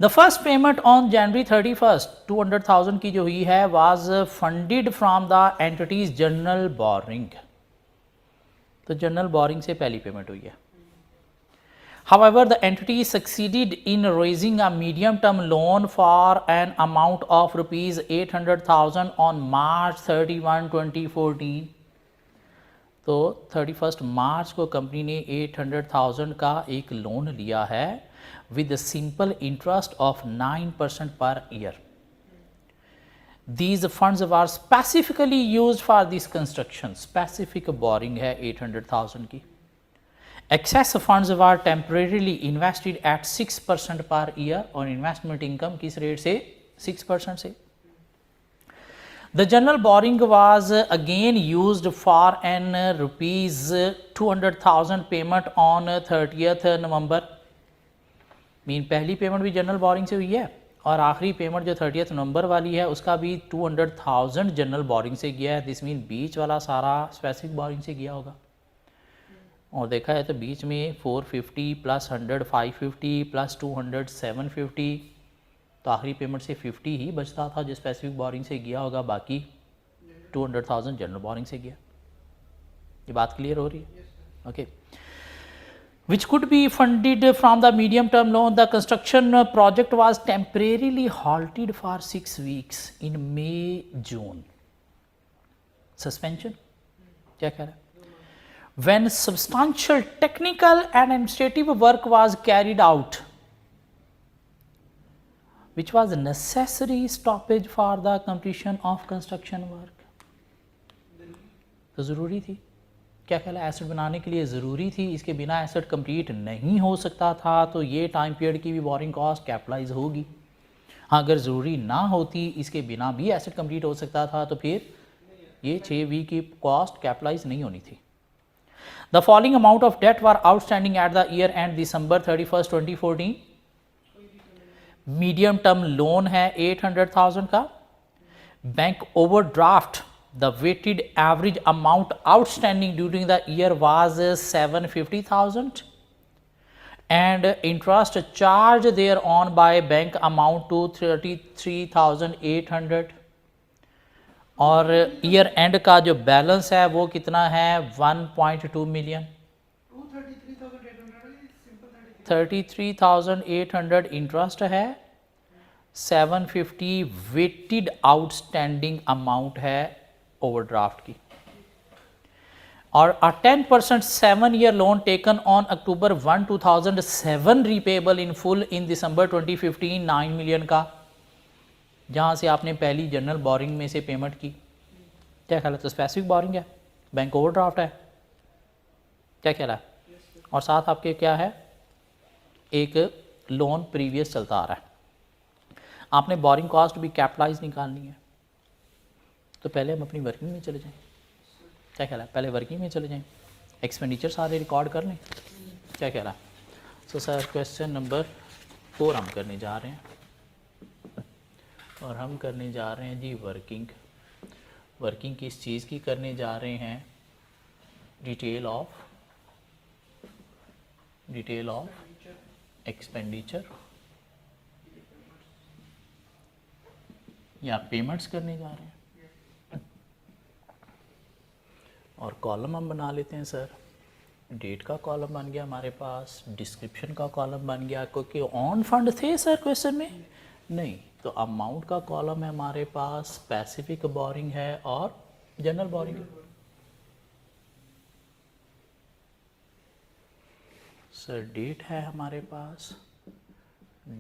The first payment on January 31 200,000 की जो हुई है was funded from the entities general boring. तो जनरल बोरिंग से पहली पेमेंट हुई है। However, the entity succeeded in raising a medium-term loan for an amount of rupees 800,000 on March 31, 2014. तो 31 मार्च को कंपनी ने 800,000 का एक लोन लिया है with a simple interest of 9% per year. These funds were specifically used for this construction. Specific borrowing है 800,000 की. Excess funds were temporarily invested at 6% per year और investment income किस रेट से 6% से. The general borrowing was again used for an rupees 200,000 payment on 30th November. Mean पहली payment भी general boring से हुई है और आखिरी पेमेंट जो 30 नवंबर वाली है उसका भी 200,000 जनरल बोरिंग से गया है. दिस मीन बीच वाला सारा स्पेसिफिक बोरिंग से गया होगा. और देखा है तो बीच में 450 प्लस 100 550 प्लस 200 750, तो आखिरी पेमेंट से 50 ही बचता था जो स्पेसिफिक बोरिंग से गया होगा, बाकी 200,000 जनरल बोरिंग से गया. ये बात क्लियर हो रही है? Okay. Which could be funded from the medium term loan. The construction project was temporarily halted for 6 weeks in May June. Suspension क्या कह रहा है? When substantial technical and administrative work was carried out, which was necessary stoppage for the completion of construction work. तो ज़रूरी थी. क्या ख्याल है? एसेट बनाने के लिए ज़रूरी थी, इसके बिना एसेट कंप्लीट नहीं हो सकता था, तो ये टाइम पीरियड की भी बोरिंग कॉस्ट कैपिटलाइज होगी. हाँ, अगर ज़रूरी ना होती, इसके बिना भी एसेट कंप्लीट हो सकता था, तो फिर ये 6 वीक की कॉस्ट कैपिटलाइज नहीं होनी थी. The following amount of debt were outstanding at the year end December 31, 2014. Medium term loan है 800,000 का. Bank overdraft, the weighted average amount outstanding during the year was 750,000 and interest charged thereon by bank amount to 33,800 और year and का जो balance है वो कितना है 1.2 million. 33,800 interest है, 750 वेटेड आउटस्टैंडिंग अमाउंट है ओवरड्राफ्ट की, और a 10% 7-year loan taken on October 1, 2007 repayable in full in December 2015 9 million का, जहाँ से आपने पहली जनरल बोरिंग में से पेमेंट की. क्या ख्याल है? तो स्पेसिफिक बोरिंग है, बैंक ओवरड्राफ्ट है. क्या ख्याल है? और साथ आपके क्या है, एक लोन प्रीवियस चलता आ रहा है. आपने बोरिंग कॉस्ट भी कैपिटलाइज निकालनी है, तो पहले हम अपनी वर्किंग में चले जाएं. क्या ख्याल है? पहले वर्किंग में चले जाएं, एक्सपेंडिचर सारे रिकॉर्ड कर लें. क्या ख्याल है? सो सर क्वेश्चन नंबर 4 हम करने जा रहे हैं, और हम करने जा रहे हैं जी वर्किंग. वर्किंग किस चीज़ की करने जा रहे हैं? डिटेल ऑफ एक्सपेंडिचर या पेमेंट्स करने जा रहे हैं. और कॉलम हम बना लेते हैं सर. डेट का कॉलम बन गया हमारे पास, डिस्क्रिप्शन का कॉलम बन गया, क्योंकि ऑन फंड थे सर क्वेश्चन में नहीं, तो अमाउंट का कॉलम है हमारे पास, स्पेसिफिक बोरिंग है और जनरल बोरिंग है. सर डेट है हमारे पास,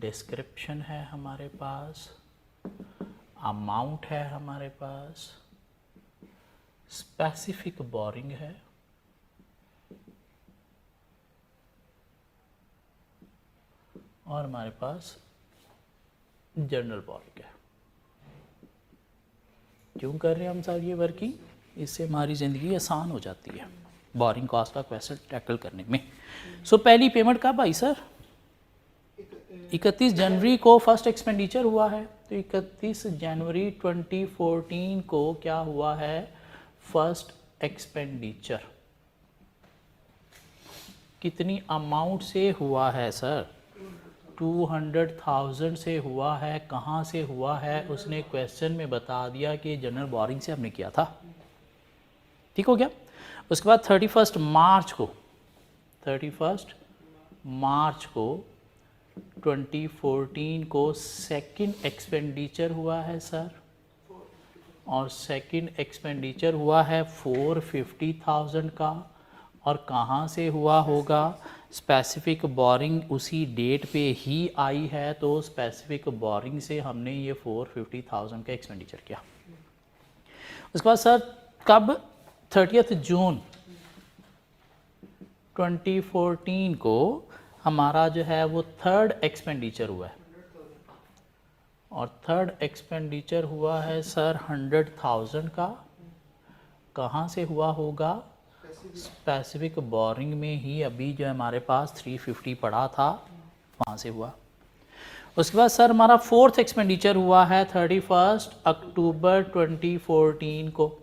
डिस्क्रिप्शन है हमारे पास, अमाउंट है हमारे पास, स्पेसिफिक बोरिंग है, और हमारे पास जनरल बोरिंग है. क्यों कर रहे हैं हम साहब ये वर्किंग? इससे हमारी ज़िंदगी आसान हो जाती है बोरिंग कॉस्ट का क्वेश्चन टैकल करने में. सो पहली पेमेंट कब आई सर? 31 जनवरी को फर्स्ट एक्सपेंडिचर हुआ है, तो 31 जनवरी 2014 को क्या हुआ है? First expenditure. कितनी अमाउंट से हुआ है सर? 200,000 से हुआ है. कहाँ से हुआ है? उसने क्वेश्चन में बता दिया कि जनरल बोरिंग से हमने किया था. ठीक हो गया? उसके बाद 31 मार्च को 31 मार्च को 2014 को सेकंड एक्सपेंडिचर हुआ है सर, और सेकंड एक्सपेंडिचर हुआ है 450,000 का, और कहाँ से हुआ होगा, स्पेसिफिक बोरिंग उसी डेट पे ही आई है, तो स्पेसिफिक बोरिंग से हमने ये 450,000 का एक्सपेंडिचर किया। उसके बाद सर कब, 30 जून 2014 को हमारा जो है वो थर्ड एक्सपेंडिचर हुआ है, और थर्ड एक्सपेंडिचर हुआ है सर 100,000 का। कहाँ से हुआ होगा, स्पेसिफिक बोरिंग में ही अभी जो हमारे पास 350 पड़ा था वहाँ से हुआ। उसके बाद सर हमारा फोर्थ एक्सपेंडिचर हुआ है 31 अक्टूबर 2014 को,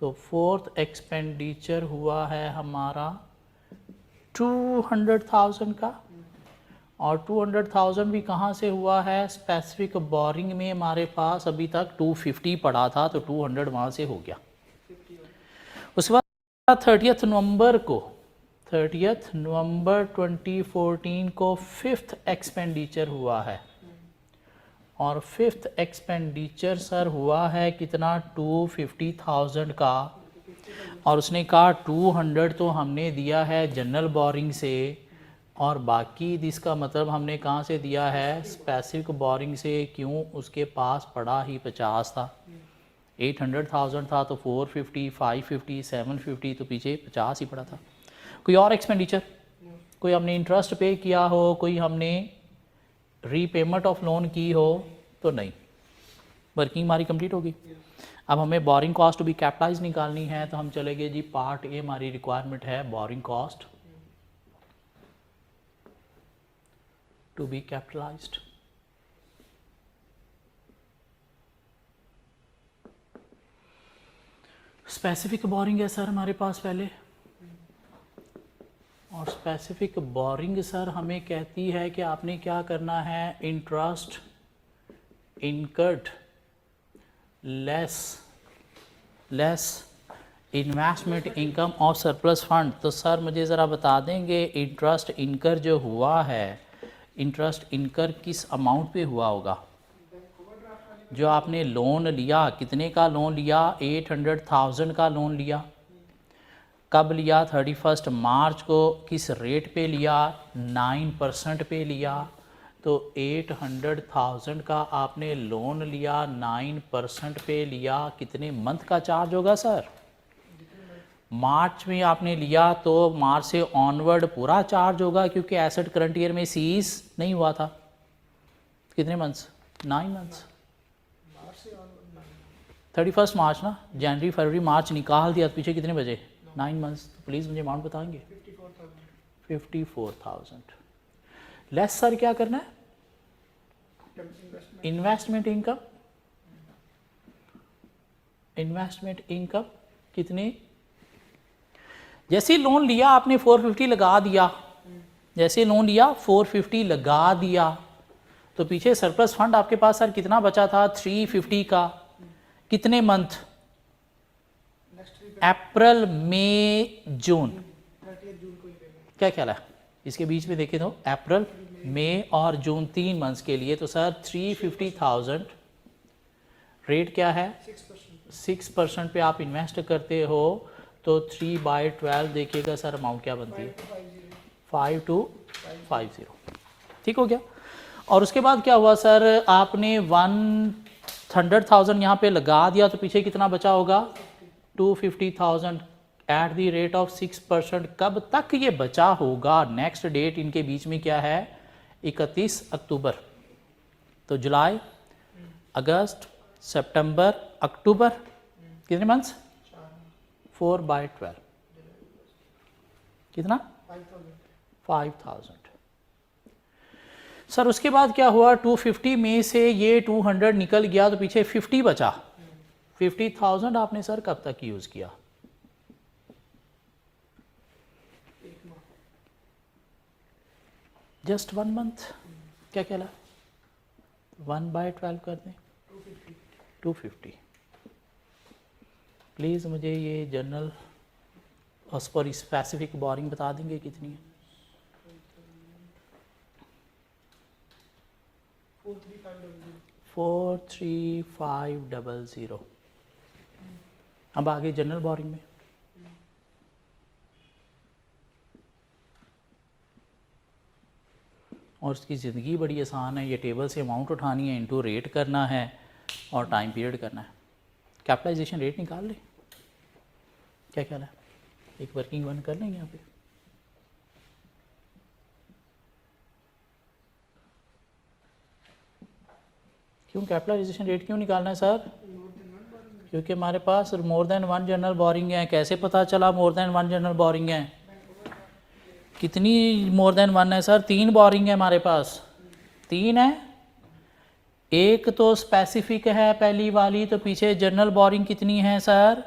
तो फोर्थ एक्सपेंडिचर हुआ है हमारा 200,000 का, और 200,000 भी कहाँ से हुआ है, स्पेसिफिक बोरिंग में हमारे पास अभी तक 250 पड़ा था, तो 200 वहाँ से हो गया। उसके बाद 30 नवंबर को, 30 नवंबर 2014 को फिफ्थ एक्सपेंडिचर हुआ है, और फिफ्थ एक्सपेंडिचर सर हुआ है कितना, 250,000 का, और उसने कहा 200 तो हमने दिया है जनरल बोरिंग से, और बाकी इसका मतलब हमने कहाँ से दिया है, स्पेसिफिक बोरिंग से। क्यों, उसके पास पड़ा ही 50 था, 800,000 था तो 450, 550, 750, तो पीछे 50 ही पड़ा था। कोई और एक्सपेंडिचर, कोई हमने इंटरेस्ट पे किया हो, कोई हमने रीपेमेंट ऑफ लोन की हो, तो नहीं, वर्किंग हमारी कंप्लीट होगी। अब हमें borrowing cost to be capitalize निकालनी है, तो हम चलेंगे जी पार्ट ए, हमारी रिक्वायरमेंट है borrowing cost to be capitalized. Specific borrowing है सर हमारे पास पहले, और स्पेसिफिक बोरिंग सर हमें कहती है कि आपने क्या करना है, interest incurred less investment income of surplus fund. तो सर मुझे ज़रा बता देंगे इंटरेस्ट इनकर जो हुआ है, इंटरेस्ट इनकर किस अमाउंट पे हुआ होगा, जो आपने लोन लिया, कितने का लोन लिया, 800,000 का लोन लिया, कब लिया, 31 मार्च को, किस रेट पे लिया, 9% पे लिया, तो 800,000 का आपने लोन लिया, 9% पे लिया, कितने मंथ का चार्ज होगा सर, मार्च में आपने लिया तो मार्च से ऑनवर्ड पूरा चार्ज होगा, क्योंकि एसेट करंट ईयर में सीज नहीं हुआ था। कितने मंथ्स, 9 मंथ्स, 31 मार्च ना, जनवरी फरवरी मार्च निकाल दिया तो पीछे कितने बजे, 9 मंथ्स। तो प्लीज़ मुझे अमाउंट बताएंगे, 54,000 लेस सर क्या करना है, इन्वेस्टमेंट इनकम, इन्वेस्टमेंट इनकम कितने, जैसे लोन लिया आपने 450 लगा दिया, जैसे लोन लिया 450 लगा दिया, तो पीछे सरप्लस फंड आपके पास सर कितना बचा था, 350 का, कितने मंथ, अप्रैल मई जून, क्या ख्याल है, इसके बीच में देखें तो अप्रैल मई और जून 3 मंथ्स के लिए, तो सर 350,000 रेट क्या है, 6% पे आप इन्वेस्ट करते हो, तो 3/12 देखिएगा सर अमाउंट क्या बनती है, 5250, ठीक हो गया। और उसके बाद क्या हुआ सर, आपने 100,000 यहाँ पे लगा दिया, तो पीछे कितना बचा होगा, 250,000 एट दी रेट ऑफ 6%। कब तक ये बचा होगा, नेक्स्ट डेट इनके बीच में क्या है, 31 अक्टूबर, तो जुलाई, अगस्त, सितंबर, अक्टूबर, कितने मंथ्स, 4/12, कितना, 5,000। सर उसके बाद क्या हुआ, 250 में से ये 200 निकल गया, तो पीछे 50 बचा, 50,000 आपने सर कब तक यूज किया, जस्ट 1 मंथ, क्या कहला, 1/12 कर दें, 250। प्लीज़ मुझे ये जनरल और स्पेसिफिक बोरिंग बता देंगे कितनी है, 43500। अब आगे जनरल बोरिंग में और उसकी ज़िंदगी बड़ी आसान है। ये टेबल से अमाउंट उठानी है, इनटू रेट करना है और टाइम पीरियड करना है। कैपिटलाइजेशन रेट निकाल ले, क्या ख्याल है? एक वर्किंग वन कर लेंगे यहाँ पे। क्यों कैपिटलाइजेशन रेट क्यों निकालना है सर? क्योंकि हमारे पास more than one general boring है। कैसे पता चला more than one general boring है? कितनी मोर देन वन है सर? 3 बोरिंग है हमारे पास, 3 है। एक तो स्पेसिफिक है पहली वाली, तो पीछे जनरल बोरिंग कितनी है सर?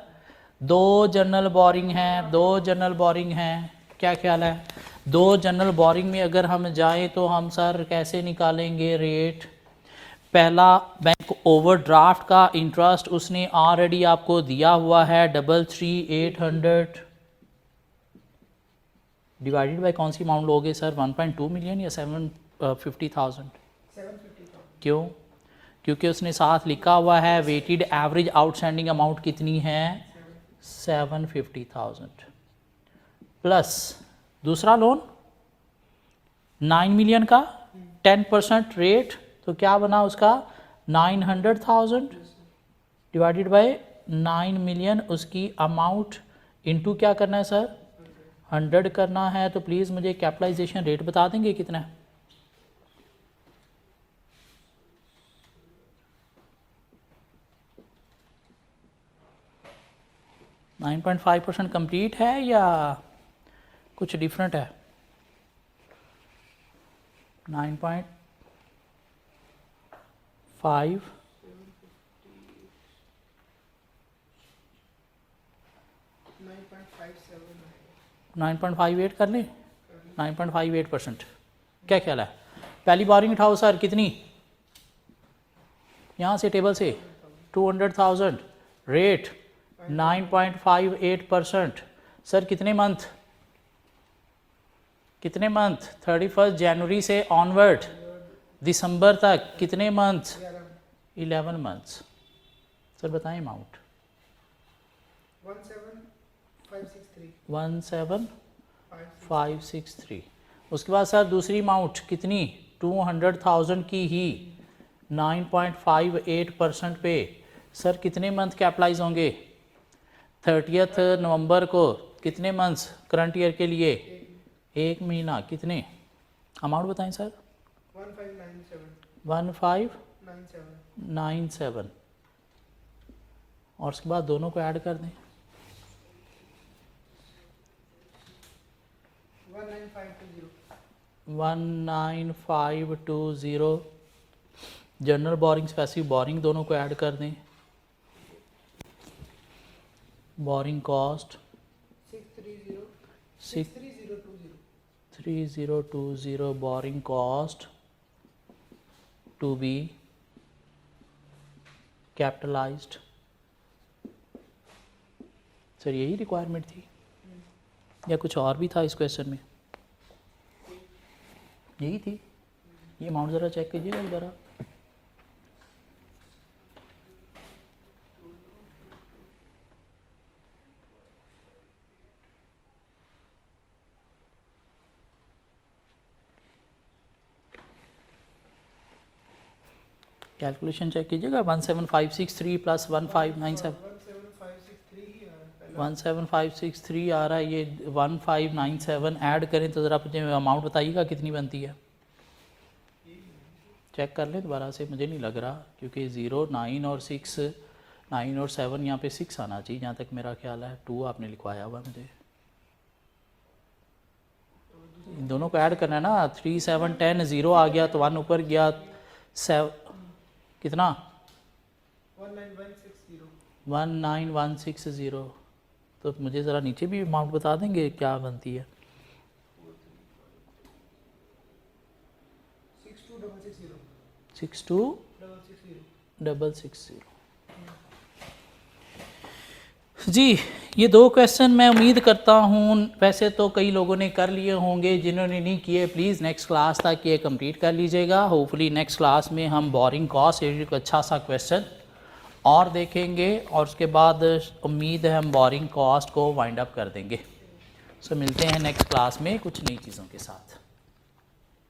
2 जनरल बोरिंग हैं, 2 जनरल बोरिंग हैं। क्या ख्याल है? 2 जनरल बोरिंग में अगर हम जाएं तो हम सर कैसे निकालेंगे रेट? पहला बैंक ओवरड्राफ्ट का इंटरेस्ट उसने ऑलरेडी आपको दिया हुआ है 33,800 डिवाइडेड बाय कौन सी अमाउंट लोगे सर? 1.2 मिलियन या 750,000? क्यों? क्योंकि उसने साथ लिखा हुआ है वेटेड एवरेज आउटस्टैंडिंग अमाउंट कितनी है? 750,000 प्लस दूसरा लोन 9 मिलियन का 10% रेट, तो क्या बना उसका? 900,000 डिवाइडेड बाय 9 मिलियन। उसकी अमाउंट इनटू क्या करना है सर? 100 करना है। तो प्लीज़ मुझे कैपिटलाइजेशन रेट बता देंगे कितना है? नाइन 9.5% कंप्लीट है या कुछ डिफरेंट है? 9.5 9.58 कर लें? 9.58%। क्या ख्याल है? पहली बोरिंग उठाओ सर, कितनी? यहाँ से टेबल से 200,000, रेट 9.58%। सर कितने मंथ? कितने मंथ? 31 जनवरी से ऑनवर्ड दिसंबर तक कितने मंथ? 11 मंथ्स। सर बताएं अमाउंट। 17,563। उसके बाद सर दूसरी अमाउंट कितनी? 200,000 की ही 9.58% पे सर कितने मंथ कैपिटलाइज होंगे? 30 नवंबर को कितने मंथ्स करंट ईयर के लिए? 1 महीना। कितने? अमाउंट बताएं सर। 1597 और उसके बाद दोनों को ऐड कर दें। 19520। जनरल बोरिंग स्पेसिफिक बोरिंग दोनों को ऐड कर दें। Borrowing cost 63020 borrowing cost to be capitalized. Sir यही रिक्वायरमेंट थी या कुछ और भी था इस क्वेश्चन में? यही थी। ये अमाउंट ज़रा चेक कीजिएगा ज़रा। कैलकुलेशन चेक कीजिएगा। 17563 प्लस 1597 17563 आ रहा है। ये 1597 ऐड करें तो ज़रा मुझे अमाउंट बताइएगा कितनी बनती है। चेक कर लें दोबारा से, मुझे नहीं लग रहा क्योंकि 0 9 और 6 9 और 7 यहाँ पे 6 आना चाहिए जहाँ तक मेरा ख्याल है। 2 आपने लिखवाया हुआ मुझे। इन दोनों को ऐड करना है ना। 3 7 10 0 आ गया तो 1 ऊपर गया 7 कितना? 19160। तो मुझे ज़रा नीचे भी अमाउंट बता देंगे क्या बनती है? 62660 जी। ये 2 क्वेश्चन मैं उम्मीद करता हूँ वैसे तो कई लोगों ने कर लिए होंगे, जिन्होंने नहीं किए प्लीज़ नेक्स्ट क्लास तक ये कंप्लीट कर लीजिएगा। होपफुली नेक्स्ट क्लास में हम बोरिंग कॉस्ट एक अच्छा सा क्वेश्चन और देखेंगे और उसके बाद उम्मीद है हम बोरिंग कॉस्ट को वाइंड अप कर देंगे। सो मिलते हैं नेक्स्ट क्लास में कुछ नई चीज़ों के साथ।